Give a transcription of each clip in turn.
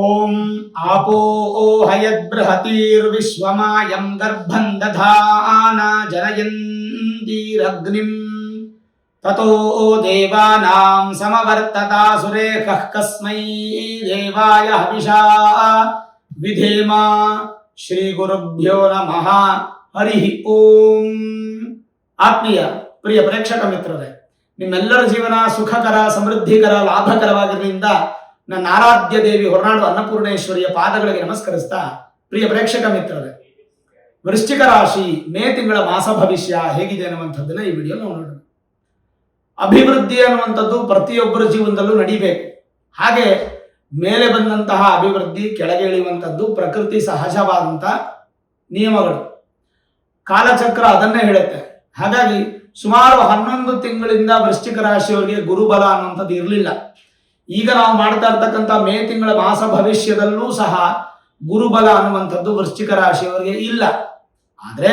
ಓಂ ಆಪೋ ಹಯದ್ಬೃಹತೀರ್ವಿಶ್ವಮಾಯಂ ಗರ್ಭಂ ದಧಾನ ಜನಯಂತೀರಗ್ನಿಂ ತತೋ ದೇವಾನಾಂ ಸಮವರ್ತತಾಸುರೇಖಃ ಕಸ್ಮೈ ದೇವಾಯ ಹವಿಷಾ ವಿಧೇಮ. ಶ್ರೀ ಗುರುಭ್ಯೋ ನಮಃ. ಹರಿ ಓಂ. ಆತ್ಮೀಯ ಪ್ರಿಯ ಪ್ರೇಕ್ಷಕ ಮಿತ್ರರೇ, ನಿಮ್ಮೆಲ್ಲರ ಜೀವನ ಸುಖಕರ, ಸಮೃದ್ಧಿಕರ, ಲಾಭಕರವಾಗಿರಲಿಂದ ನನ್ನ ಆರಾಧ್ಯ ದೇವಿ ಹೊರನಾಡು ಅನ್ನಪೂರ್ಣೇಶ್ವರಿಯ ಪಾದಗಳಿಗೆ ನಮಸ್ಕರಿಸ್ತಾ, ಪ್ರಿಯ ಪ್ರೇಕ್ಷಕ ಮಿತ್ರರೇ, ವೃಶ್ಚಿಕ ರಾಶಿ ಮೇ ತಿಂಗಳ ಮಾಸ ಭವಿಷ್ಯ ಹೇಗಿದೆ ಅನ್ನುವಂಥದ್ದನ್ನ ಈ ವಿಡಿಯೋ ನಾವು ನೋಡೋಣ. ಅಭಿವೃದ್ಧಿ ಅನ್ನುವಂಥದ್ದು ಪ್ರತಿಯೊಬ್ಬರ ಜೀವನದಲ್ಲೂ ನಡಿಬೇಕು. ಹಾಗೆ ಮೇಲೆ ಬಂದಂತಹ ಅಭಿವೃದ್ಧಿ ಕೆಳಗೆ ಇಳಿಯುವಂಥದ್ದು ಪ್ರಕೃತಿ ಸಹಜವಾದಂಥ ನಿಯಮಗಳು. ಕಾಲಚಕ್ರ ಅದನ್ನೇ ಹೇಳುತ್ತೆ. ಹಾಗಾಗಿ ಸುಮಾರು 11 ತಿಂಗಳಿಂದ ವೃಶ್ಚಿಕ ರಾಶಿಯವರಿಗೆ ಗುರುಬಲ ಅನ್ನುವಂಥದ್ದು ಇರಲಿಲ್ಲ. ಈಗ ನಾವು ಮಾಡ್ತಾ ಇರ್ತಕ್ಕಂಥ ಮೇ ತಿಂಗಳ ಮಾಸ ಭವಿಷ್ಯದಲ್ಲೂ ಸಹ ಗುರುಬಲ ಅನ್ನುವಂಥದ್ದು ವೃಶ್ಚಿಕ ರಾಶಿಯವರಿಗೆ ಇಲ್ಲ. ಆದರೆ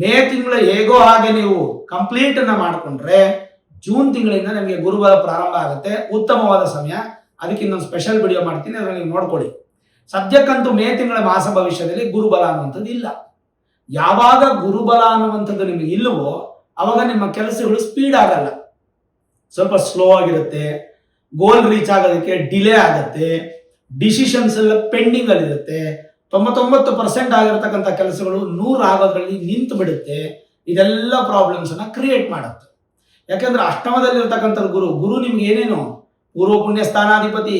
ಮೇ ತಿಂಗಳು ಹೇಗೋ ಹಾಗೆ ನೀವು ಕಂಪ್ಲೀಟ್ ಅನ್ನ ಮಾಡಿಕೊಂಡ್ರೆ ಜೂನ್ ತಿಂಗಳಿಂದ ನಿಮಗೆ ಗುರುಬಲ ಪ್ರಾರಂಭ ಆಗುತ್ತೆ. ಉತ್ತಮವಾದ ಸಮಯ. ಅದಕ್ಕೆ ಇನ್ನೊಂದು ಸ್ಪೆಷಲ್ ವಿಡಿಯೋ ಮಾಡ್ತೀನಿ, ಅದನ್ನು ನೀವು ನೋಡ್ಕೊಳ್ಳಿ. ಸದ್ಯಕ್ಕಂತೂ ಮೇ ತಿಂಗಳ ಮಾಸ ಭವಿಷ್ಯದಲ್ಲಿ ಗುರುಬಲ ಅನ್ನುವಂಥದ್ದು ಇಲ್ಲ. ಯಾವಾಗ ಗುರುಬಲ ಅನ್ನುವಂಥದ್ದು ನಿಮಗೆ ಇಲ್ಲವೋ ಅವಾಗ ನಿಮ್ಮ ಕೆಲಸಗಳು ಸ್ಪೀಡ್ ಆಗಲ್ಲ, ಸ್ವಲ್ಪ ಸ್ಲೋ ಆಗಿರುತ್ತೆ. ಗೋಲ್ ರೀಚ್ ಆಗೋದಕ್ಕೆ ಡಿಲೇ ಆಗುತ್ತೆ. ಡಿಸಿಷನ್ಸ್ ಎಲ್ಲ ಪೆಂಡಿಂಗ್ ಅಲ್ಲಿ ಇರುತ್ತೆ. 99% ಆಗಿರತಕ್ಕಂಥ ಕೆಲಸಗಳು 100 ಆಗೋದ್ರಲ್ಲಿ ನಿಂತು ಬಿಡುತ್ತೆ. ಇದೆಲ್ಲ ಪ್ರಾಬ್ಲಮ್ಸ್ ಅನ್ನ ಕ್ರಿಯೇಟ್ ಮಾಡುತ್ತೆ. ಯಾಕೆಂದ್ರೆ ಅಷ್ಟಮದಲ್ಲಿರ್ತಕ್ಕಂಥದ್ದು ಗುರು ನಿಮ್ಗೆ ಏನೇನು ಪೂರ್ವ ಪುಣ್ಯ ಸ್ಥಾನಾಧಿಪತಿ,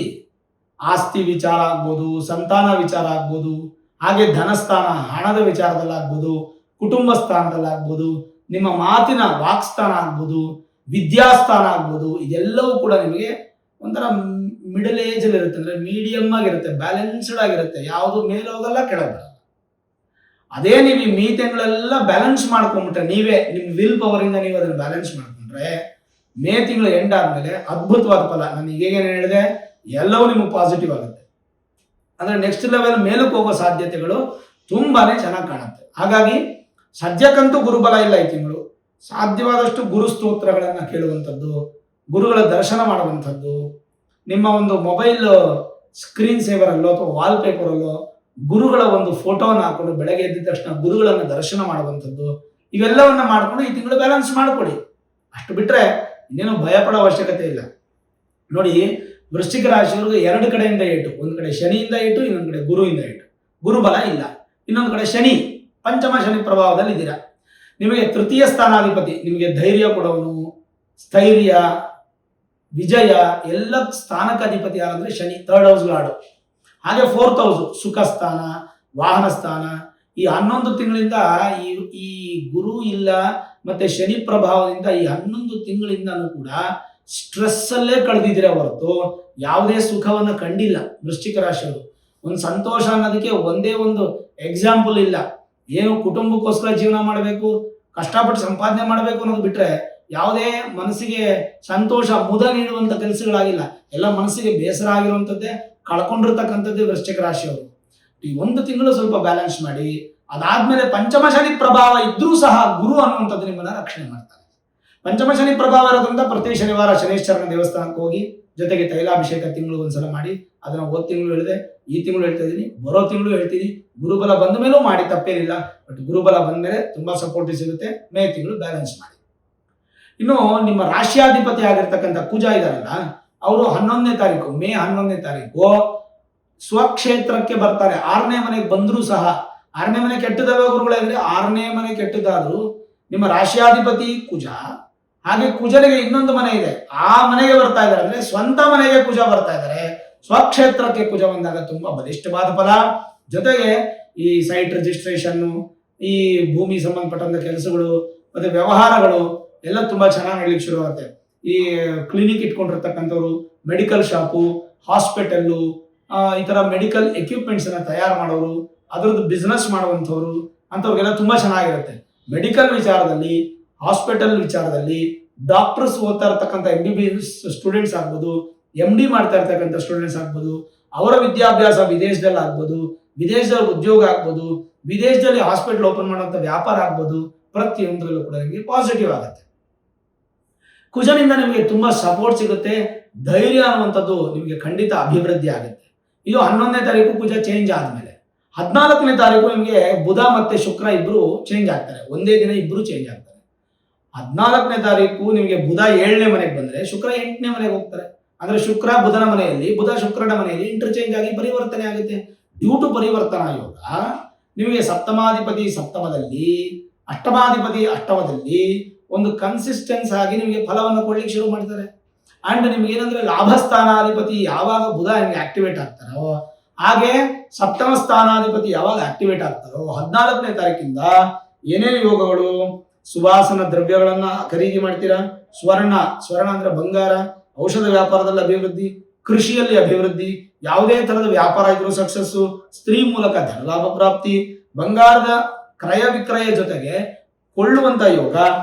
ಆಸ್ತಿ ವಿಚಾರ ಆಗ್ಬೋದು, ಸಂತಾನ ವಿಚಾರ ಆಗ್ಬೋದು, ಹಾಗೆ ಧನಸ್ಥಾನ ಹಣದ ವಿಚಾರದಲ್ಲಾಗ್ಬೋದು, ಕುಟುಂಬ ಸ್ಥಾನದಲ್ಲಾಗ್ಬೋದು, ನಿಮ್ಮ ಮಾತಿನ ವಾಕ್ಸ್ಥಾನ ಆಗ್ಬೋದು, ವಿದ್ಯಾಸ್ಥಾನ ಆಗ್ಬೋದು. ಇದೆಲ್ಲವೂ ಕೂಡ ನಿಮಗೆ ಒಂಥರ ಮಿಡಲ್ ಏಜ್ ಅಲ್ಲಿ ಇರುತ್ತೆ, ಅಂದ್ರೆ ಮೀಡಿಯಂ ಆಗಿರುತ್ತೆ, ಬ್ಯಾಲೆನ್ಸ್ಡ್ ಆಗಿರುತ್ತೆ. ಯಾವುದು ಮೇಲೆ ಹೋಗಲ್ಲ, ಕೆಳಗೆ ಬರಲ್ಲ. ಅದೇ ನೀವು ಈ ಮೇ ತಿಂಗಳೆಲ್ಲ ಬ್ಯಾಲೆನ್ಸ್ ಮಾಡ್ಕೊಂಡ್ಬಿಟ್ರೆ, ನೀವೇ ನಿಮ್ಮ ವಿಲ್ ಪವರ್ ಇಂದ ನೀವು ಅದನ್ನು ಬ್ಯಾಲೆನ್ಸ್ ಮಾಡ್ಕೊಂಡ್ರೆ ಮೇ ತಿಂಗಳು ಎಂಡ್ ಆದ್ಮೇಲೆ ಅದ್ಭುತವಾದ ಫಲ. ನಾನು ಈಗೇನು ಹೇಳಿದೆ ಎಲ್ಲವೂ ನಿಮಗೆ ಪಾಸಿಟಿವ್ ಆಗುತ್ತೆ. ಅಂದ್ರೆ ನೆಕ್ಸ್ಟ್ ಲೆವೆಲ್ ಮೇಲಕ್ಕೆ ಹೋಗೋ ಸಾಧ್ಯತೆಗಳು ತುಂಬಾನೇ ಚೆನ್ನಾಗಿ ಕಾಣುತ್ತೆ. ಹಾಗಾಗಿ ಸದ್ಯಕ್ಕಂತೂ ಗುರುಬಲ ಇಲ್ಲ ಈ ತಿಂಗಳು. ಸಾಧ್ಯವಾದಷ್ಟು ಗುರು ಸ್ತೋತ್ರಗಳನ್ನ ಕೇಳುವಂಥದ್ದು, ಗುರುಗಳ ದರ್ಶನ ಮಾಡುವಂಥದ್ದು, ನಿಮ್ಮ ಒಂದು ಮೊಬೈಲ್ ಸ್ಕ್ರೀನ್ ಸೇವರ್ ಅಲ್ಲೋ ಅಥವಾ ವಾಲ್ ಪೇಪರ್ ಅಲ್ಲೋ ಗುರುಗಳ ಒಂದು ಫೋಟೋವನ್ನು ಹಾಕೊಂಡು ಬೆಳಗ್ಗೆ ಎದ್ದ ತಕ್ಷಣ ಗುರುಗಳನ್ನ ದರ್ಶನ ಮಾಡುವಂಥದ್ದು, ಇವೆಲ್ಲವನ್ನ ಮಾಡಿಕೊಂಡು ಈ ತಿಂಗಳು ಬ್ಯಾಲೆನ್ಸ್ ಮಾಡ್ಕೊಳ್ಳಿ. ಅಷ್ಟು ಬಿಟ್ರೆ ಇನ್ನೇನು ಭಯ ಪಡೋ ಅವಶ್ಯಕತೆ ಇಲ್ಲ. ನೋಡಿ, ವೃಶ್ಚಿಕ ರಾಶಿಯವರಿಗೆ 2 ಕಡೆಯಿಂದ ಏಟು. ಒಂದು ಕಡೆ ಶನಿಯಿಂದ ಏಟು, ಇನ್ನೊಂದು ಕಡೆ ಗುರುವಿಂದ ಏಟು. ಗುರುಬಲ ಇಲ್ಲ. ಇನ್ನೊಂದು ಕಡೆ ಶನಿ, ಪಂಚಮ ಶನಿ ಪ್ರಭಾವದಲ್ಲಿ ಇದ್ದೀರಾ. ನಿಮಗೆ ತೃತೀಯ ಸ್ಥಾನಾಧಿಪತಿ, ನಿಮಗೆ ಧೈರ್ಯ ಕೊಡೋನು, ಸ್ಥೈರ್ಯ, ವಿಜಯ ಎಲ್ಲ ಸ್ಥಾನಕ್ಕೆ ಅಧಿಪತಿ ಯಾರಂದ್ರೆ ಶನಿ, 3rd ಹೌಸ್ ಲಾರ್ಡ್. ಹಾಗೆ 4th ಹೌಸ್ ಸುಖ ಸ್ಥಾನ, ವಾಹನ ಸ್ಥಾನ. ಈ 11 ತಿಂಗಳಿಂದ ಈ ಗುರು ಇಲ್ಲ ಮತ್ತೆ ಶನಿ ಪ್ರಭಾವದಿಂದ ಈ 11 ತಿಂಗಳಿಂದನೂ ಕೂಡ ಸ್ಟ್ರೆಸ್ ಅಲ್ಲೇ ಕಳೆದಿದ್ರೆ ಹೊರತು ಯಾವುದೇ ಸುಖವನ್ನ ಕಂಡಿಲ್ಲ ವೃಶ್ಚಿಕ ರಾಶಿಯವರು. ಒಂದು ಸಂತೋಷ ಅನ್ನೋದಕ್ಕೆ ಒಂದೇ ಒಂದು ಎಕ್ಸಾಂಪಲ್ ಇಲ್ಲ. ಏನು ಕುಟುಂಬಕ್ಕೋಸ್ಕರ ಜೀವನ ಮಾಡಬೇಕು, ಕಷ್ಟಪಟ್ಟು ಸಂಪಾದನೆ ಮಾಡಬೇಕು ಅನ್ನೋದು ಬಿಟ್ರೆ ಯಾವುದೇ ಮನಸ್ಸಿಗೆ ಸಂತೋಷ, ಮುದ ನೀಡುವಂತ ಕೆಲಸಗಳಾಗಿಲ್ಲ. ಎಲ್ಲ ಮನಸ್ಸಿಗೆ ಬೇಸರ ಆಗಿರುವಂಥದ್ದೇ, ಕಳ್ಕೊಂಡಿರ್ತಕ್ಕಂಥದ್ದೇ ವೃಶ್ಚಿಕ ರಾಶಿಯವರು. ಈ 1 ತಿಂಗಳು ಸ್ವಲ್ಪ ಬ್ಯಾಲೆನ್ಸ್ ಮಾಡಿ. ಅದಾದ್ಮೇಲೆ ಪಂಚಮ ಶನಿ ಪ್ರಭಾವ ಇದ್ರೂ ಸಹ ಗುರು ಅನ್ನುವಂಥದ್ದು ನಿಮ್ಮನ್ನ ರಕ್ಷಣೆ ಮಾಡ್ತಾರೆ. ಪಂಚಮ ಶನಿ ಪ್ರಭಾವ ಇರೋದ್ರಿಂದ ಪ್ರತಿ ಶನಿವಾರ ಶನೇಶ್ವರನ ದೇವಸ್ಥಾನಕ್ಕೆ ಹೋಗಿ, ಜೊತೆಗೆ ತೈಲಾಭಿಷೇಕ ತಿಂಗಳು ಒಂದ್ಸಲ ಮಾಡಿ. ಅದನ್ನ ಹೋದ ತಿಂಗಳು ಹೇಳಿದೆ, ಈ ತಿಂಗಳು ಹೇಳ್ತಾ ಇದ್ದೀನಿ, ಬರೋ ತಿಂಗಳು ಹೇಳ್ತೀನಿ. ಗುರುಬಲ ಬಂದ ಮೇಲೂ ಮಾಡಿ ತಪ್ಪೇನಿಲ್ಲ. ಬಟ್ ಗುರುಬಲ ಬಂದ ಮೇಲೆ ತುಂಬಾ ಸಪೋರ್ಟ್ ಸಿಗುತ್ತೆ. ಮೇ ತಿಂಗಳು ಬ್ಯಾಲೆನ್ಸ್ ಮಾಡಿ. ಇನ್ನು ನಿಮ್ಮ ರಾಶ್ಯಾಧಿಪತಿ ಆಗಿರ್ತಕ್ಕಂಥ ಕುಜ ಇದಾರಲ್ಲ, ಅವರು 11ನೇ ತಾರೀಕು, ಮೇ 11ನೇ ತಾರೀಕು ಸ್ವಕ್ಷೇತ್ರಕ್ಕೆ ಬರ್ತಾರೆ. 6ನೇ ಮನೆಗೆ ಬಂದರೂ ಸಹ, 6ನೇ ಮನೆ ಕೆಟ್ಟದಲ್ವ ಗುರುಗಳೇ ಅಂದ್ರೆ, 6ನೇ ಮನೆ ಕೆಟ್ಟದಾದ್ರು ನಿಮ್ಮ ರಾಶ್ಯಾಧಿಪತಿ ಕುಜ. ಹಾಗೆ ಕುಜನಿಗೆ ಇನ್ನೊಂದು ಮನೆ ಇದೆ, ಆ ಮನೆಗೆ ಬರ್ತಾ ಇದ್ದಾರೆ. ಅಂದ್ರೆ ಸ್ವಂತ ಮನೆಗೆ ಕುಜ ಬರ್ತಾ ಇದ್ದಾರೆ. ಸ್ವಕ್ಷೇತ್ರಕ್ಕೆ ಕುಜ ಬಂದಾಗ ತುಂಬಾ ಬಲಿಷ್ಠವಾದ ಫಲ. ಜೊತೆಗೆ ಈ ಸೈಟ್ ರಿಜಿಸ್ಟ್ರೇಷನ್, ಈ ಭೂಮಿ ಸಂಬಂಧಪಟ್ಟಂತ ಕೆಲಸಗಳು ಮತ್ತೆ ವ್ಯವಹಾರಗಳು ಎಲ್ಲ ತುಂಬಾ ಚೆನ್ನಾಗಿ ನಡೀಲಿಕ್ಕೆ ಶುರುವಾಗುತ್ತೆ. ಈ ಕ್ಲಿನಿಕ್ ಇಟ್ಕೊಂಡಿರ್ತಕ್ಕಂಥವ್ರು, ಮೆಡಿಕಲ್ ಶಾಪು, ಹಾಸ್ಪಿಟಲ್ಲು, ಈ ತರ ಮೆಡಿಕಲ್ ಎಕ್ವಿಪ್ಮೆಂಟ್ಸ್ ಅನ್ನ ತಯಾರು ಮಾಡೋರು, ಅದರದ್ದು ಬಿಸ್ನೆಸ್ ಮಾಡುವಂಥವ್ರು ಅಂಥವ್ರಿಗೆಲ್ಲ ತುಂಬಾ ಚೆನ್ನಾಗಿರುತ್ತೆ. ಮೆಡಿಕಲ್ ವಿಚಾರದಲ್ಲಿ, ಹಾಸ್ಪಿಟಲ್ ವಿಚಾರದಲ್ಲಿ, ಡಾಕ್ಟರ್ಸ್ ಓದ್ತಾ ಇರ್ತಕ್ಕಂಥ MBBS ಸ್ಟೂಡೆಂಟ್ಸ್ ಆಗ್ಬೋದು, MD ಮಾಡ್ತಾ ಇರ್ತಕ್ಕಂಥ ಸ್ಟೂಡೆಂಟ್ಸ್ ಆಗ್ಬೋದು, ಅವರ ವಿದ್ಯಾಭ್ಯಾಸ ವಿದೇಶದಲ್ಲಿ ಆಗ್ಬೋದು, ವಿದೇಶದಲ್ಲಿ ಉದ್ಯೋಗ ಆಗ್ಬೋದು, ವಿದೇಶದಲ್ಲಿ ಹಾಸ್ಪಿಟಲ್ ಓಪನ್ ಮಾಡುವಂಥ ವ್ಯಾಪಾರ ಆಗ್ಬೋದು, ಪ್ರತಿಯೊಂದರಲ್ಲೂ ಕೂಡ ನಿಮಗೆ ಪಾಸಿಟಿವ್ ಆಗುತ್ತೆ. ಕುಜನಿಂದ ನಿಮಗೆ ತುಂಬಾ ಸಪೋರ್ಟ್ ಸಿಗುತ್ತೆ. ಧೈರ್ಯ ಅನ್ನುವಂಥದ್ದು ನಿಮಗೆ ಖಂಡಿತ ಅಭಿವೃದ್ಧಿ ಆಗುತ್ತೆ. ಇದು 11ನೇ ತಾರೀಕು ಪೂಜಾ ಚೇಂಜ್ ಆದ್ಮೇಲೆ 14ನೇ ತಾರೀಕು ನಿಮಗೆ ಬುಧ ಮತ್ತೆ ಶುಕ್ರ ಇಬ್ರು ಚೇಂಜ್ ಆಗ್ತಾರೆ. ಒಂದೇ ದಿನ ಇಬ್ರು ಚೇಂಜ್ ಆಗ್ತಾರೆ. 14ನೇ ತಾರೀಕು ನಿಮಗೆ ಬುಧ 7ನೇ ಮನೆಗೆ ಬಂದ್ರೆ ಶುಕ್ರ 8ನೇ ಮನೆಗೆ ಹೋಗ್ತಾರೆ. ಅಂದ್ರೆ ಶುಕ್ರ ಬುಧನ ಮನೆಯಲ್ಲಿ, ಬುಧ ಶುಕ್ರನ ಮನೆಯಲ್ಲಿ ಇಂಟರ್ಚೇಂಜ್ ಆಗಿ ಪರಿವರ್ತನೆ ಆಗುತ್ತೆ. ಡ್ಯೂ ಟು ಪರಿವರ್ತನಾ ಯೋಗ ನಿಮಗೆ ಸಪ್ತಮಾಧಿಪತಿ ಸಪ್ತಮದಲ್ಲಿ, ಅಷ್ಟಮಾಧಿಪತಿ ಅಷ್ಟಮದಲ್ಲಿ ಒಂದು ಕನ್ಸಿಸ್ಟೆನ್ಸ್ ಆಗಿ ನಿಮಗೆ ಫಲವನ್ನು ಕೊಡ್ಲಿಕ್ಕೆ ಶುರು ಮಾಡ್ತಾರೆ. ಅಂಡ್ ನಿಮ್ಗೆ ಏನಂದ್ರೆ ಲಾಭಸ್ಥಾನಾಧಿಪತಿ ಯಾವಾಗ ಬುಧ ನಿಮ್ಗೆ ಆಕ್ಟಿವೇಟ್ ಆಗ್ತಾರೋ, ಹಾಗೆ ಸಪ್ತಮ ಸ್ಥಾನಾಧಿಪತಿ ಯಾವಾಗ ಆಕ್ಟಿವೇಟ್ ಆಗ್ತಾರೋ 14ನೇ ತಾರೀಕಿಂದ ಏನೇನು ಯೋಗಗಳು, ಸುವಾಸನ ದ್ರವ್ಯಗಳನ್ನ ಖರೀದಿ ಮಾಡ್ತೀರಾ, ಸ್ವರ್ಣ ಅಂದ್ರೆ ಬಂಗಾರ, ಔಷಧ ವ್ಯಾಪಾರದಲ್ಲಿ ಅಭಿವೃದ್ಧಿ, ಕೃಷಿಯಲ್ಲಿ ಅಭಿವೃದ್ಧಿ, ಯಾವುದೇ ತರದ ವ್ಯಾಪಾರ ಇದ್ರೂ ಸಕ್ಸಸ್ಸು, ಸ್ತ್ರೀ ಮೂಲಕ ಧನಲಾಭ ಪ್ರಾಪ್ತಿ, ಬಂಗಾರದ ಕ್ರಯ ವಿಕ್ರಯ ಜೊತೆಗೆ ಕೊಳ್ಳುವಂತ ಯೋಗ,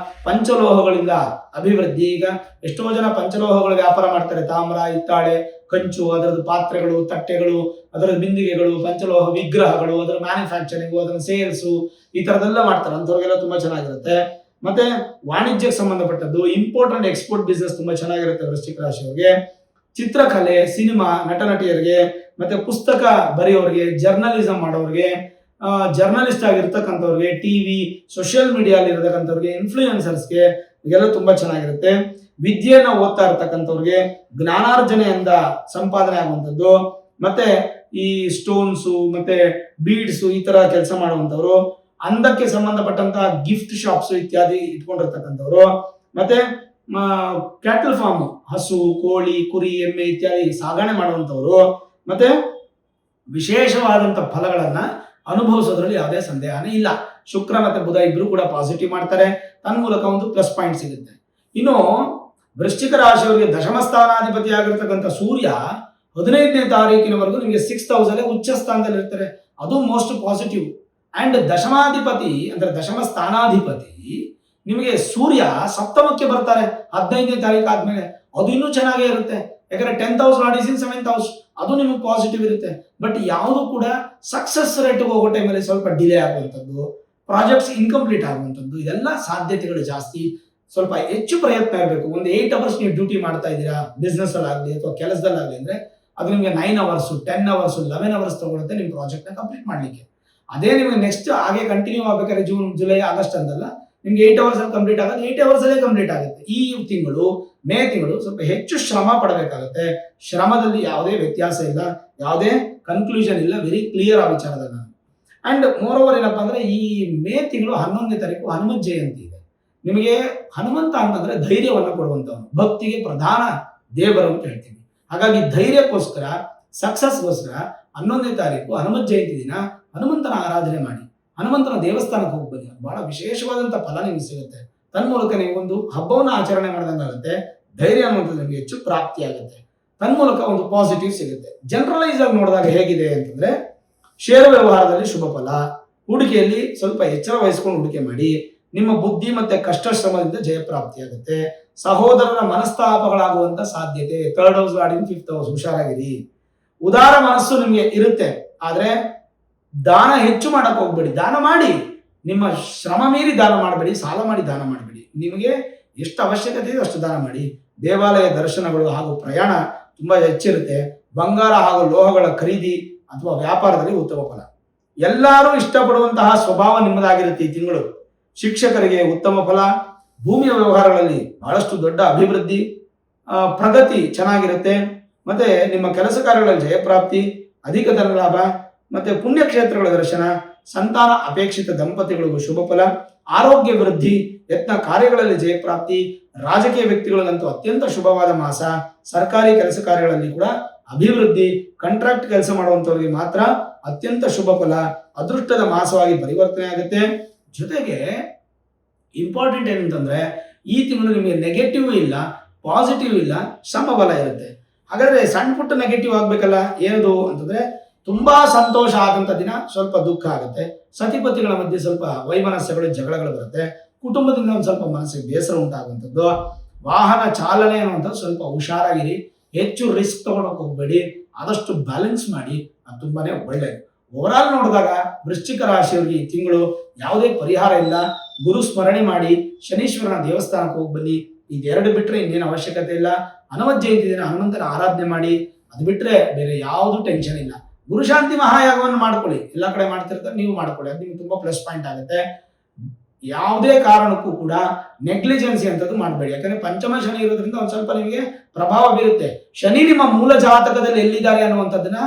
ಪಂಚಲೋಹಗಳಿಂದ ಅಭಿವೃದ್ಧಿ. ಈಗ ಎಷ್ಟೋ ಜನ ಪಂಚಲೋಹಗಳ ವ್ಯಾಪಾರ ಮಾಡ್ತಾರೆ. ತಾಮ್ರ, ಹಿತ್ತಾಳೆ, ಕಂಚು, ಅದರದ್ದು ಪಾತ್ರೆಗಳು, ತಟ್ಟೆಗಳು, ಅದರ ಬಿಂದಿಗೆಗಳು, ಪಂಚಲೋಹ ವಿಗ್ರಹಗಳು, ಅದರ ಮ್ಯಾನುಫ್ಯಾಕ್ಚರಿಂಗು, ಅದರ ಸೇಲ್ಸು, ಈ ತರದೆಲ್ಲ ಮಾಡ್ತಾರೆ. ಅಂಥವ್ರಿಗೆಲ್ಲ ತುಂಬಾ ಚೆನ್ನಾಗಿರುತ್ತೆ. ಮತ್ತೆ ವಾಣಿಜ್ಯಕ್ಕೆ ಸಂಬಂಧಪಟ್ಟದ್ದು, ಇಂಪೋರ್ಟ್ ಅಂಡ್ ಎಕ್ಸ್ಪೋರ್ಟ್ ಬಿಸ್ನೆಸ್ ತುಂಬಾ ಚೆನ್ನಾಗಿರುತ್ತೆ ವೃಶ್ಚಿಕ ರಾಶಿಯವರಿಗೆ. ಚಿತ್ರಕಲೆ, ಸಿನಿಮಾ, ನಟ ನಟಿಯರಿಗೆ, ಮತ್ತೆ ಪುಸ್ತಕ ಬರೆಯೋರಿಗೆ, ಜರ್ನಲಿಸಂ ಮಾಡೋರಿಗೆ, ಜರ್ನಲಿಸ್ಟ್ ಆಗಿರ್ತಕ್ಕಂಥವ್ರಿಗೆ, ಟಿವಿ ಸೋಷಿಯಲ್ ಮೀಡಿಯಾದಲ್ಲಿ ಇರತಕ್ಕಂಥವ್ರಿಗೆ, ಇನ್ಫ್ಲೂಯೆನ್ಸರ್ಸ್ಗೆ ಇದೆಲ್ಲ ತುಂಬಾ ಚೆನ್ನಾಗಿರುತ್ತೆ. ವಿದ್ಯೆಯನ್ನ ಓದ್ತಾ ಇರ್ತಕ್ಕಂಥವ್ರಿಗೆ ಜ್ಞಾನಾರ್ಜನೆಯಿಂದ ಸಂಪಾದನೆ ಆಗುವಂಥದ್ದು, ಮತ್ತೆ ಈ ಸ್ಟೋನ್ಸು ಮತ್ತೆ ಬೀಡ್ಸು ಈ ತರ ಕೆಲಸ ಮಾಡುವಂಥವ್ರು, ಅಂದಕ್ಕೆ ಸಂಬಂಧಪಟ್ಟಂತಹ ಗಿಫ್ಟ್ ಶಾಪ್ಸ್ ಇತ್ಯಾದಿ ಇಟ್ಕೊಂಡಿರ್ತಕ್ಕಂಥವ್ರು, ಮತ್ತೆ ಕ್ಯಾಟಲ್ ಫಾರ್ಮ್, ಹಸು, ಕೋಳಿ, ಕುರಿ, ಎಮ್ಮೆ ಇತ್ಯಾದಿ ಸಾಗಣೆ ಮಾಡುವಂಥವ್ರು, ಮತ್ತೆ ವಿಶೇಷವಾದಂತ ಫಲಗಳನ್ನ ಅನುಭವಿಸೋದ್ರಲ್ಲಿ ಯಾವುದೇ ಸಂದೇಹನೇ ಇಲ್ಲ. ಶುಕ್ರ ಮತ್ತೆ ಬುಧ ಇಬ್ರು ಕೂಡ ಪಾಸಿಟಿವ್ ಮಾಡ್ತಾರೆ. ತನ್ಮೂಲಕ ಒಂದು ಪ್ಲಸ್ ಪಾಯಿಂಟ್ ಸಿಗುತ್ತೆ. ಇನ್ನು ವೃಶ್ಚಿಕ ರಾಶಿಯವರಿಗೆ ದಶಮ ಸ್ಥಾನಾಧಿಪತಿ ಆಗಿರ್ತಕ್ಕಂಥ ಸೂರ್ಯ 15ನೇ ತಾರೀಕಿನವರೆಗೂ ನಿಮಗೆ 6th ಹೌಸಲ್ಲೇ ಉಚ್ಚ ಸ್ಥಾನದಲ್ಲಿ ಇರ್ತಾರೆ. ಅದು ಮೋಸ್ಟ್ ಪಾಸಿಟಿವ್. ಅಂಡ್ ದಶಮಾಧಿಪತಿ ಅಂದ್ರೆ ದಶಮ ಸ್ಥಾನಾಧಿಪತಿ ನಿಮಗೆ ಸೂರ್ಯ ಸಪ್ತಮಕ್ಕೆ ಬರ್ತಾರೆ 15ನೇ ತಾರೀಕು ಆದ್ಮೇಲೆ. ಅದು ಇನ್ನೂ ಚೆನ್ನಾಗೇ ಇರುತ್ತೆ. ಯಾಕಂದ್ರೆ 10th house not is in 7th house, ಅದು ನಿಮಗೆ ಪಾಸಿಟಿವ್ ಇರುತ್ತೆ. ಬಟ್ ಯಾವುದು ಕೂಡ ಸಕ್ಸಸ್ ರೇಟ್ ಹೋಗೋ ಟೈಮಲ್ಲಿ ಸ್ವಲ್ಪ ಡಿಲೇ ಆಗುವಂಥದ್ದು, ಪ್ರಾಜೆಕ್ಟ್ಸ್ ಇನ್ಕಂಪ್ಲೀಟ್ ಆಗುವಂಥದ್ದು, ಇದೆಲ್ಲ ಸಾಧ್ಯತೆಗಳು ಜಾಸ್ತಿ. ಸ್ವಲ್ಪ ಹೆಚ್ಚು ಪ್ರಯತ್ನ ಇರಬೇಕು. ಒಂದು 8 ಅವರ್ಸ್ ನೀವು ಡ್ಯೂಟಿ ಮಾಡ್ತಾ ಇದ್ದೀರಾ ಬಿಸ್ನೆಸ್ ಅಲ್ಲಿ ಆಗಲಿ ಅಥವಾ ಕೆಲಸದಲ್ಲಾಗಲಿ ಅಂದ್ರೆ ಅದು ನಿಮಗೆ 9 ಅವರ್ಸ್, 10 ಅವರ್ಸ್, 11 ಅವರ್ಸ್ ತಗೊಳುತ್ತೆ ನಿಮ್ಮ ಪ್ರಾಜೆಕ್ಟ್ ನ ಕಂಪ್ಲೀಟ್ ಮಾಡ್ಲಿಕ್ಕೆ. ಅದೇ ನಿಮಗೆ ನೆಕ್ಸ್ಟ್ ಹಾಗೆ ಕಂಟಿನ್ಯೂ ಆಗ್ಬೇಕಾದ್ರೆ ಜೂನ್, ಜುಲೈ, ಆಗಸ್ಟ್ ಅಂತಲ್ಲ, ನಿಮ್ಗೆ 8 ಅವರ್ಸ್ ಅಲ್ಲಿ ಕಂಪ್ಲೀಟ್ ಆಗುತ್ತೆ. 8 ಅವರ್ಸ್ ಅಲ್ಲೇ ಕಂಪ್ಲೀಟ್ ಆಗುತ್ತೆ. ಈ ತಿಂಗಳು ಮೇ ತಿಂಗಳು ಸ್ವಲ್ಪ ಹೆಚ್ಚು ಶ್ರಮ ಪಡಬೇಕಾಗುತ್ತೆ. ಶ್ರಮದಲ್ಲಿ ಯಾವುದೇ ವ್ಯತ್ಯಾಸ ಇಲ್ಲ, ಯಾವುದೇ ಕನ್ಕ್ಲೂಷನ್ ಇಲ್ಲ, ವೆರಿ ಕ್ಲಿಯರ್ ಆ ವಿಚಾರದಲ್ಲಿ. ಅಂಡ್ ಮೋರ್ ಓವರ್ ಏನಪ್ಪಾ ಅಂದ್ರೆ ಈ ಮೇ ತಿಂಗಳು 11ನೇ ತಾರೀಕು ಹನುಮತ್ ಜಯಂತಿ ಇದೆ. ನಿಮಗೆ ಹನುಮಂತ ಅಂತಂದ್ರೆ ಧೈರ್ಯವನ್ನು ಕೊಡುವಂತವನು, ಭಕ್ತಿಗೆ ಪ್ರಧಾನ ದೇವರು ಅಂತ ಹೇಳ್ತೀವಿ. ಹಾಗಾಗಿ ಧೈರ್ಯಕ್ಕೋಸ್ಕರ, ಸಕ್ಸಸ್ಗೋಸ್ಕರ 11ನೇ ತಾರೀಕು ಹನುಮತ್ ಜಯಂತಿ ದಿನ ಹನುಮಂತನ ಆರಾಧನೆ ಮಾಡಿ, ಹನುಮಂತನ ದೇವಸ್ಥಾನಕ್ಕೆ ಹೋಗಿ ಬನ್ನಿ. ಬಹಳ ವಿಶೇಷವಾದಂತಹ ಫಲ ನಿಮಗೆ ಸಿಗುತ್ತೆ. ತನ್ಮೂಲಕ ನೀವು ಒಂದು ಹಬ್ಬವನ್ನು ಆಚರಣೆ ಮಾಡಿದಂಗಾಗುತ್ತೆ. ಧೈರ್ಯ ಅನ್ನುವಂಥದ್ದು ನಿಮಗೆ ಹೆಚ್ಚು ಪ್ರಾಪ್ತಿ ಆಗುತ್ತೆ. ತನ್ಮೂಲಕ ಒಂದು ಪಾಸಿಟಿವ್ ಸಿಗುತ್ತೆ. ಜನರಲೈಸ್ ಆಗಿ ನೋಡಿದಾಗ ಹೇಗಿದೆ ಅಂತಂದ್ರೆ, ಷೇರು ವ್ಯವಹಾರದಲ್ಲಿ ಶುಭ ಫಲ, ಹೂಡಿಕೆಯಲ್ಲಿ ಸ್ವಲ್ಪ ಎಚ್ಚರ ವಹಿಸ್ಕೊಂಡು ಹೂಡಿಕೆ ಮಾಡಿ, ನಿಮ್ಮ ಬುದ್ಧಿ ಮತ್ತೆ ಕಷ್ಟ ಶ್ರಮದಿಂದ ಜಯಪ್ರಾಪ್ತಿ ಆಗುತ್ತೆ. ಸಹೋದರರ ಮನಸ್ತಾಪಗಳಾಗುವಂತ ಸಾಧ್ಯತೆ, 3rd ಹೌಸ್ ಆಡಿನ 5th ಹೌಸ್, ಹುಷಾರಾಗಿರಿ. ಉದಾರ ಮನಸ್ಸು ನಿಮಗೆ ಇರುತ್ತೆ, ಆದ್ರೆ ದಾನ ಹೆಚ್ಚು ಮಾಡಕ್ ಹೋಗ್ಬೇಡಿ. ದಾನ ಮಾಡಿ, ನಿಮ್ಮ ಶ್ರಮ ಮೀರಿ ದಾನ ಮಾಡಬೇಡಿ, ಸಾಲ ಮಾಡಿ ದಾನ ಮಾಡಬೇಡಿ. ನಿಮಗೆ ಎಷ್ಟು ಅವಶ್ಯಕತೆ ಇದೆ ಅಷ್ಟು ದಾನ ಮಾಡಿ. ದೇವಾಲಯ ದರ್ಶನಗಳು ಹಾಗೂ ಪ್ರಯಾಣ ತುಂಬಾ ಹೆಚ್ಚಿರುತ್ತೆ. ಬಂಗಾರ ಹಾಗೂ ಲೋಹಗಳ ಖರೀದಿ ಅಥವಾ ವ್ಯಾಪಾರದಲ್ಲಿ ಉತ್ತಮ ಫಲ. ಎಲ್ಲರೂ ಇಷ್ಟಪಡುವಂತಹ ಸ್ವಭಾವ ನಿಮ್ಮದಾಗಿರುತ್ತೆ ಈ ತಿಂಗಳು. ಶಿಕ್ಷಕರಿಗೆ ಉತ್ತಮ ಫಲ, ಭೂಮಿಯ ವ್ಯವಹಾರಗಳಲ್ಲಿ ಬಹಳಷ್ಟು ದೊಡ್ಡ ಅಭಿವೃದ್ಧಿ, ಪ್ರಗತಿ ಚೆನ್ನಾಗಿರುತ್ತೆ. ಮತ್ತೆ ನಿಮ್ಮ ಕೆಲಸ ಕಾರ್ಯಗಳಲ್ಲಿ ಜಯಪ್ರಾಪ್ತಿ, ಅಧಿಕ ಧನ ಲಾಭ, ಮತ್ತೆ ಪುಣ್ಯಕ್ಷೇತ್ರಗಳ ದರ್ಶನ, ಸಂತಾನ ಅಪೇಕ್ಷಿತ ದಂಪತಿಗಳಿಗೂ ಶುಭ ಫಲ, ಆರೋಗ್ಯ ವೃದ್ಧಿ, ಯತ್ನ ಕಾರ್ಯಗಳಲ್ಲಿ ಜಯಪ್ರಾಪ್ತಿ. ರಾಜಕೀಯ ವ್ಯಕ್ತಿಗಳಿಗಂತೂ ಅತ್ಯಂತ ಶುಭವಾದ ಮಾಸ. ಸರ್ಕಾರಿ ಕೆಲಸ ಕಾರ್ಯಗಳಲ್ಲಿ ಕೂಡ ಅಭಿವೃದ್ಧಿ, ಕಾಂಟ್ರಾಕ್ಟ್ ಕೆಲಸ ಮಾಡುವಂತವರಿಗೆ ಮಾತ್ರ ಅತ್ಯಂತ ಶುಭ ಫಲ, ಅದೃಷ್ಟದ ಮಾಸವಾಗಿ ಪರಿವರ್ತನೆ ಆಗುತ್ತೆ. ಜೊತೆಗೆ ಇಂಪಾರ್ಟೆಂಟ್ ಏನಂತಂದ್ರೆ ಈ ತಿಂಗಳು ನಿಮಗೆ ನೆಗೆಟಿವ್ ಇಲ್ಲ, ಪಾಸಿಟಿವ್ ಇಲ್ಲ, ಸಮಬಲ ಇರುತ್ತೆ. ಹಾಗಾದ್ರೆ ಸಣ್ಣ ಪುಟ್ಟ ನೆಗೆಟಿವ್ ಆಗ್ಬೇಕಲ್ಲ, ಏನದು ಅಂತಂದ್ರೆ ತುಂಬಾ ಸಂತೋಷ ಆದಂತ ದಿನ ಸ್ವಲ್ಪ ದುಃಖ ಆಗುತ್ತೆ. ಸತಿಪತಿಗಳ ಮಧ್ಯೆ ಸ್ವಲ್ಪ ವೈಮನಸ್ಯಗಳು, ಜಗಳಗಳು ಬರುತ್ತೆ. ಕುಟುಂಬದಿಂದ ಒಂದು ಸ್ವಲ್ಪ ಮನಸ್ಸಿಗೆ ಬೇಸರ ಉಂಟಾಗುವಂಥದ್ದು. ವಾಹನ ಚಾಲನೆ ಅನ್ನುವಂಥದ್ದು ಸ್ವಲ್ಪ ಹುಷಾರಾಗಿರಿ. ಹೆಚ್ಚು ರಿಸ್ಕ್ ತಗೊಳಕ್ ಹೋಗ್ಬೇಡಿ, ಆದಷ್ಟು ಬ್ಯಾಲೆನ್ಸ್ ಮಾಡಿ, ಅದು ತುಂಬಾನೇ ಒಳ್ಳೆಯದು. ಓವರಾಲ್ ನೋಡಿದಾಗ ವೃಶ್ಚಿಕ ರಾಶಿಯವರಿಗೆ ಈ ತಿಂಗಳು ಯಾವುದೇ ಪರಿಹಾರ ಇಲ್ಲ. ಗುರು ಸ್ಮರಣೆ ಮಾಡಿ, ಶನೀಶ್ವರನ ದೇವಸ್ಥಾನಕ್ಕೆ ಹೋಗಿ ಬನ್ನಿ. ಇದೆರಡು ಬಿಟ್ರೆ ಇನ್ನೇನು ಅವಶ್ಯಕತೆ ಇಲ್ಲ. ಹನುಮತ್ ಜಯಂತಿ ದಿನ ಹನುಮಂತನ ಆರಾಧನೆ ಮಾಡಿ, ಅದು ಬಿಟ್ರೆ ಬೇರೆ ಯಾವುದು ಟೆನ್ಷನ್ ಇಲ್ಲ. ಗುರುಶಾಂತಿ ಮಹಾಯಾಗವನ್ನು ಮಾಡ್ಕೊಳ್ಳಿ, ಎಲ್ಲ ಕಡೆ ಮಾಡ್ತಿರ್ತಾರೆ, ನೀವು ಮಾಡ್ಕೊಳ್ಳಿ, ಅದು ನಿಮ್ಗೆ ತುಂಬಾ ಪ್ಲಸ್ ಪಾಯಿಂಟ್ ಆಗುತ್ತೆ. ಯಾವುದೇ ಕಾರಣಕ್ಕೂ ಕೂಡ ನೆಗ್ಲಿಜೆನ್ಸಿ ಅಂತದ್ದು ಮಾಡಬೇಡಿ. ಯಾಕಂದ್ರೆ ಪಂಚಮ ಶನಿ ಇರೋದ್ರಿಂದ ಒಂದ್ ಸ್ವಲ್ಪ ನಿಮಗೆ ಪ್ರಭಾವ ಬೀರುತ್ತೆ. ಶನಿ ನಿಮ್ಮ ಮೂಲ ಜಾತಕದಲ್ಲಿ ಎಲ್ಲಿದ್ದಾರೆ ಅನ್ನುವಂಥದ್ದನ್ನ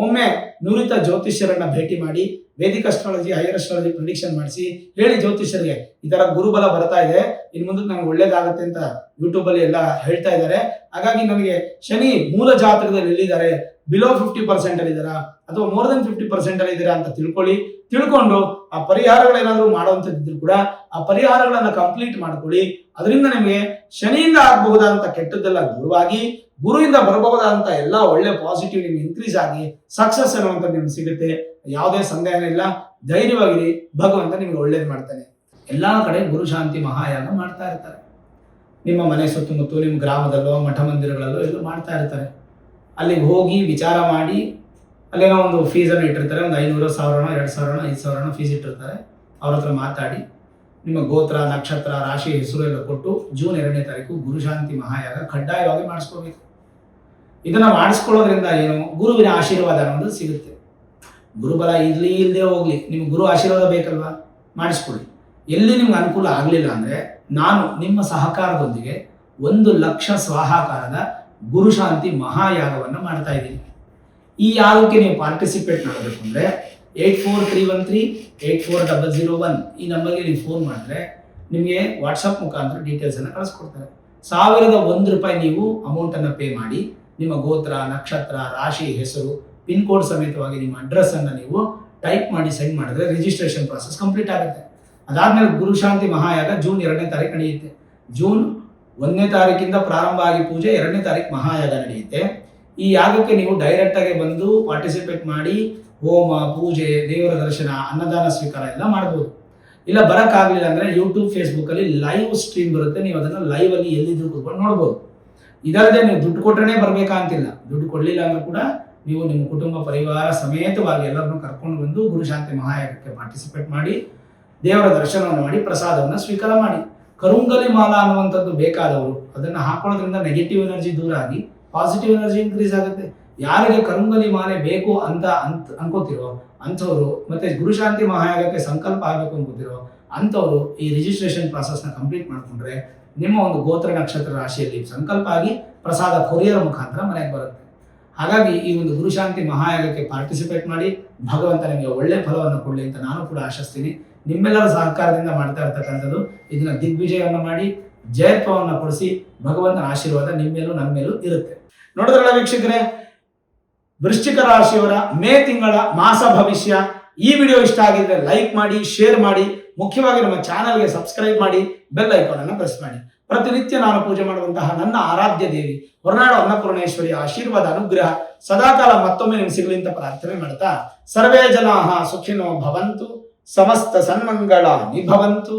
ಒಮ್ಮೆ ನುರಿತ ಜ್ಯೋತಿಷ್ಯರನ್ನ ಭೇಟಿ ಮಾಡಿ, Vedic astrology, higher astrology prediction ಮಾಡಿಸಿ ಹೇಳಿ ಜ್ಯೋತಿಷ್ಯರಿಗೆ ಈ ತರ ಗುರುಬಲ ಬರ್ತಾ ಇದೆ, ಇನ್ ಮುಂದಕ್ಕೆ ನಂಗೆ ಒಳ್ಳೇದಾಗುತ್ತೆ ಅಂತ ಯೂಟ್ಯೂಬ್ ಅಲ್ಲಿ ಎಲ್ಲ ಹೇಳ್ತಾ ಇದ್ದಾರೆ. ಹಾಗಾಗಿ ನನಗೆ ಶನಿ ಮೂಲ ಜಾತಕದಲ್ಲಿ ಎಲ್ಲಿದ್ದಾರೆ, ಬಿಲೋ 50% ಅಲ್ಲಿ ಇದ್ದಾರಾ ಅಥವಾ ಮೋರ್ ದೆನ್ 50% ಅಲ್ಲಿ ಇದ್ದೀರಾ ಅಂತ ತಿಳ್ಕೊಂಡು ಆ ಪರಿಹಾರಗಳೇನಾದ್ರೂ ಮಾಡುವಂತದ್ದಿದ್ರು ಕೂಡ ಆ ಪರಿಹಾರಗಳನ್ನ ಕಂಪ್ಲೀಟ್ ಮಾಡ್ಕೊಳ್ಳಿ. ಅದರಿಂದ ನಿಮಗೆ ಶನಿಯಿಂದ ಆಗಬಹುದಾದಂತ ಕೆಟ್ಟದ್ದೆಲ್ಲ ದೂರವಾಗಿ, ಗುರುವಿಂದ ಬರಬಹುದಾದಂತ ಎಲ್ಲ ಒಳ್ಳೆ ಪಾಸಿಟಿವ್ ನಿಮ್ಗೆ ಇನ್ಕ್ರೀಸ್ ಆಗಿ ಸಕ್ಸಸ್ ಅನ್ನುವಂಥದ್ದು ನಿಮ್ಗೆ ಸಿಗುತ್ತೆ. ಯಾವುದೇ ಸಂದೇಹ ಇಲ್ಲ, ಧೈರ್ಯವಾಗಿರಿ, ಭಗವಂತ ನಿಮ್ಗೆ ಒಳ್ಳೇದು ಮಾಡ್ತಾನೆ. ಎಲ್ಲಾ ಕಡೆ ಗುರು ಶಾಂತಿ ಮಹಾಯಾಗ ಮಾಡ್ತಾ ಇರ್ತಾರೆ. ನಿಮ್ಮ ಮನೆ ಸುತ್ತಮುತ್ತ, ನಿಮ್ಮ ಗ್ರಾಮದಲ್ಲೋ ಮಠ ಮಂದಿರಗಳಲ್ಲೋ ಎಲ್ಲೋ ಮಾಡ್ತಾ ಇರ್ತಾರೆ. ಅಲ್ಲಿಗೆ ಹೋಗಿ ವಿಚಾರ ಮಾಡಿ, ಅಲ್ಲೇನೋ ಒಂದು ಫೀಸನ್ನು ಇಟ್ಟಿರ್ತಾರೆ, ಒಂದು 500, 1000, 2000, 5000 ಫೀಸ್ ಇಟ್ಟಿರ್ತಾರೆ. ಅವ್ರ ಹತ್ರ ಮಾತಾಡಿ ನಿಮ್ಮ ಗೋತ್ರ, ನಕ್ಷತ್ರ, ರಾಶಿ, ಹೆಸರು ಎಲ್ಲ ಕೊಟ್ಟು ಜೂನ್ 2ನೇ ತಾರೀಕು ಗುರುಶಾಂತಿ ಮಹಾಯಾಗ ಕಡ್ಡಾಯವಾಗಿ ಮಾಡಿಸ್ಕೋಬೇಕು. ಇದನ್ನ ಮಾಡಿಸ್ಕೊಳ್ಳೋದ್ರಿಂದ ಏನು, ಗುರುವಿನ ಆಶೀರ್ವಾದ ಅನ್ನೋದು ಸಿಗುತ್ತೆ. ಗುರುಬಲ ಇರ್ಲಿ ಇಲ್ಲದೆ ಹೋಗ್ಲಿ, ನಿಮ್ಗೆ ಗುರು ಆಶೀರ್ವಾದ ಬೇಕಲ್ವಾ, ಮಾಡಿಸ್ಕೊಳ್ಳಿ. ಎಲ್ಲಿ ನಿಮ್ಗೆ ಅನುಕೂಲ ಆಗಲಿಲ್ಲ ಅಂದ್ರೆ ನಾನು ನಿಮ್ಮ ಸಹಕಾರದೊಂದಿಗೆ 1,00,000 ಸ್ವಾಹಾಕಾರದ ಗುರುಶಾಂತಿ ಮಹಾಯಾಗವನ್ನು ಮಾಡ್ತಾ ಇದ್ದೀನಿ. ಈ ಯಾಗಕ್ಕೆ ನೀವು ಪಾರ್ಟಿಸಿಪೇಟ್ ಮಾಡಬೇಕು ಅಂದ್ರೆ 8431384001 ಈ ನಂಬರ್ಗೆ ನೀವು ಫೋನ್ ಮಾಡಿದ್ರೆ ನಿಮಗೆ ವಾಟ್ಸಪ್ ಮುಖಾಂತರ ಡೀಟೇಲ್ಸ್ ಅನ್ನು ಕಳಿಸ್ಕೊಡ್ತಾರೆ. 1001 ರೂಪಾಯಿ ನೀವು ಅಮೌಂಟ್ ಅನ್ನು ಪೇ ಮಾಡಿ, ನಿಮ್ಮ ಗೋತ್ರ, ನಕ್ಷತ್ರ, ರಾಶಿ, ಹೆಸರು, ಪಿನ್ ಕೋಡ್ ಸಮೇತವಾಗಿ ನಿಮ್ಮ ಅಡ್ರೆಸ್ ಅನ್ನು ನೀವು ಟೈಪ್ ಮಾಡಿ ಸೆಂಡ್ ಮಾಡಿದ್ರೆ ರಿಜಿಸ್ಟ್ರೇಷನ್ ಪ್ರಾಸೆಸ್ ಕಂಪ್ಲೀಟ್ ಆಗುತ್ತೆ. ಅದಾದ್ಮೇಲೆ ಗುರುಶಾಂತಿ ಮಹಾಯಾಗ ಜೂನ್ 2ನೇ ತಾರೀಕು ನಡೆಯುತ್ತೆ. ಜೂನ್ 1ನೇ ತಾರೀಕಿಂದ ಪ್ರಾರಂಭ ಆಗಿ ಪೂಜೆ, 2ನೇ ತಾರೀಕು ಮಹಾಯಾಗ ನಡೆಯುತ್ತೆ. ಈ ಯಾಗಕ್ಕೆ ನೀವು ಡೈರೆಕ್ಟ್ ಆಗಿ ಬಂದು ಪಾರ್ಟಿಸಿಪೇಟ್ ಮಾಡಿ ಹೋಮ, ಪೂಜೆ, ದೇವರ ದರ್ಶನ, ಅನ್ನದಾನ ಸ್ವೀಕಾರ ಎಲ್ಲ ಮಾಡ್ಬೋದು. ಇಲ್ಲ ಬರಕ್ಕಾಗ್ಲಿಲ್ಲ ಅಂದ್ರೆ ಯೂಟ್ಯೂಬ್, ಫೇಸ್ಬುಕ್ ಅಲ್ಲಿ ಲೈವ್ ಸ್ಟ್ರೀಮ್ ಬರುತ್ತೆ, ನೀವು ಅದನ್ನ ಲೈವ್ ಅಲ್ಲಿ ಎಲ್ಲಿದ್ರು ಕೂತ್ಕೊಂಡು ನೋಡ್ಬೋದು. ಇದಲ್ಲದೆ ನೀವು ದುಡ್ಡು ಕೊಟ್ಟರೆ ಬರ್ಬೇಕಂತಿಲ್ಲ, ದುಡ್ಡು ಕೊಡ್ಲಿಲ್ಲ ಅಂದ್ರೆ ಕೂಡ ನೀವು ನಿಮ್ಮ ಕುಟುಂಬ ಪರಿವಾರ ಸಮೇತವಾಗಿ ಎಲ್ಲರನ್ನು ಕರ್ಕೊಂಡು ಬಂದು ಗುರುಶಾಂತಿ ಮಹಾಯಾಗಕ್ಕೆ ಪಾರ್ಟಿಸಿಪೇಟ್ ಮಾಡಿ, ದೇವರ ದರ್ಶನವನ್ನು ಮಾಡಿ, ಪ್ರಸಾದವನ್ನು ಸ್ವೀಕಾರ ಮಾಡಿ. ಕರುಂಗಲಿ ಮಾಲಾ ಅನ್ನುವಂಥದ್ದು ಬೇಕಾದವರು ಅದನ್ನ ಹಾಕೊಳ್ಳೋದ್ರಿಂದ ನೆಗೆಟಿವ್ ಎನರ್ಜಿ ದೂರ ಆಗಿ ಪಾಸಿಟಿವ್ ಎನರ್ಜಿ ಇನ್ಕ್ರೀಸ್ ಆಗುತ್ತೆ. ಯಾರಿಗೆ ಕರುಂಗಲಿ ಮಾಲೆ ಬೇಕು ಅಂತ ಅನ್ಕೋತಿರೋ ಅಂಥವ್ರು, ಮತ್ತೆ ಗುರುಶಾಂತಿ ಮಹಾಯಾಗಕ್ಕೆ ಸಂಕಲ್ಪ ಆಗಬೇಕು ಅನ್ಕೋತಿರೋ ಅಂಥವ್ರು ಈ ರಿಜಿಸ್ಟ್ರೇಷನ್ ಪ್ರಾಸೆಸ್ನ ಕಂಪ್ಲೀಟ್ ಮಾಡಿಕೊಂಡ್ರೆ ನಿಮ್ಮ ಒಂದು ಗೋತ್ರ, ನಕ್ಷತ್ರ, ರಾಶಿಯಲ್ಲಿ ಸಂಕಲ್ಪ ಆಗಿ ಪ್ರಸಾದ ಕೊರಿಯರ್ ಮುಖಾಂತರ ಮನೆಗೆ ಬರುತ್ತೆ. ಹಾಗಾಗಿ ಈ ಒಂದು ಗುರುಶಾಂತಿ ಮಹಾಯಾಗಕ್ಕೆ ಪಾರ್ಟಿಸಿಪೇಟ್ ಮಾಡಿ, ಭಗವಂತ ನಿಮಗೆ ಒಳ್ಳೆ ಫಲವನ್ನು ಕೊಡಲಿ ಅಂತ ನಾನು ಕೂಡ ಆಶಿಸ್ತೀನಿ. ನಿಮ್ಮೆಲ್ಲರ ಸಹಕಾರದಿಂದ ಮಾಡ್ತಾ ಇರ್ತಕ್ಕಂಥದ್ದು. ಇದನ್ನ ದಿಗ್ವಿಜಯವನ್ನು ಮಾಡಿ, ಜಯತ್ವವನ್ನು ಕೊಡಿಸಿ, ಭಗವಂತನ ಆಶೀರ್ವಾದ ನಿಮ್ಮೇಲೂ ನಮ್ಮ ಮೇಲೂ ಇರುತ್ತೆ. ನೋಡಿದ್ರಲ್ಲ ವೀಕ್ಷಕರೇ, ವೃಶ್ಚಿಕ ರಾಶಿಯವರ ಮೇ ತಿಂಗಳ ಮಾಸ ಭವಿಷ್ಯ. ಈ ವಿಡಿಯೋ ಇಷ್ಟ ಆಗಿದ್ರೆ ಲೈಕ್ ಮಾಡಿ, ಶೇರ್ ಮಾಡಿ, ಮುಖ್ಯವಾಗಿ ನಮ್ಮ ಚಾನಲ್ಗೆ ಸಬ್ಸ್ಕ್ರೈಬ್ ಮಾಡಿ, ಬೆಲ್ ಐಕಾನ್ ಅನ್ನು ಪ್ರೆಸ್ ಮಾಡಿ. ಪ್ರತಿನಿತ್ಯ ನಾನು ಪೂಜೆ ಮಾಡುವಂತಹ ನನ್ನ ಆರಾಧ್ಯ ದೇವಿ ಹೊರನಾಡು ಅನ್ನಪೂರ್ಣೇಶ್ವರಿ ಆಶೀರ್ವಾದ, ಅನುಗ್ರಹ ಸದಾಕಾಲ ಮತ್ತೊಮ್ಮೆ ನಿಮ್ಗೆ ಸಿಗಲಿ ಅಂತ ಪ್ರಾರ್ಥನೆ ಮಾಡ್ತಾ, ಸರ್ವೇ ಜನಾಃ ಸುಖಿನೋ ಭವಂತು, ಸಮಸ್ತ ಸನ್ಮಂಗಳಾನಿ ಭವಂತು.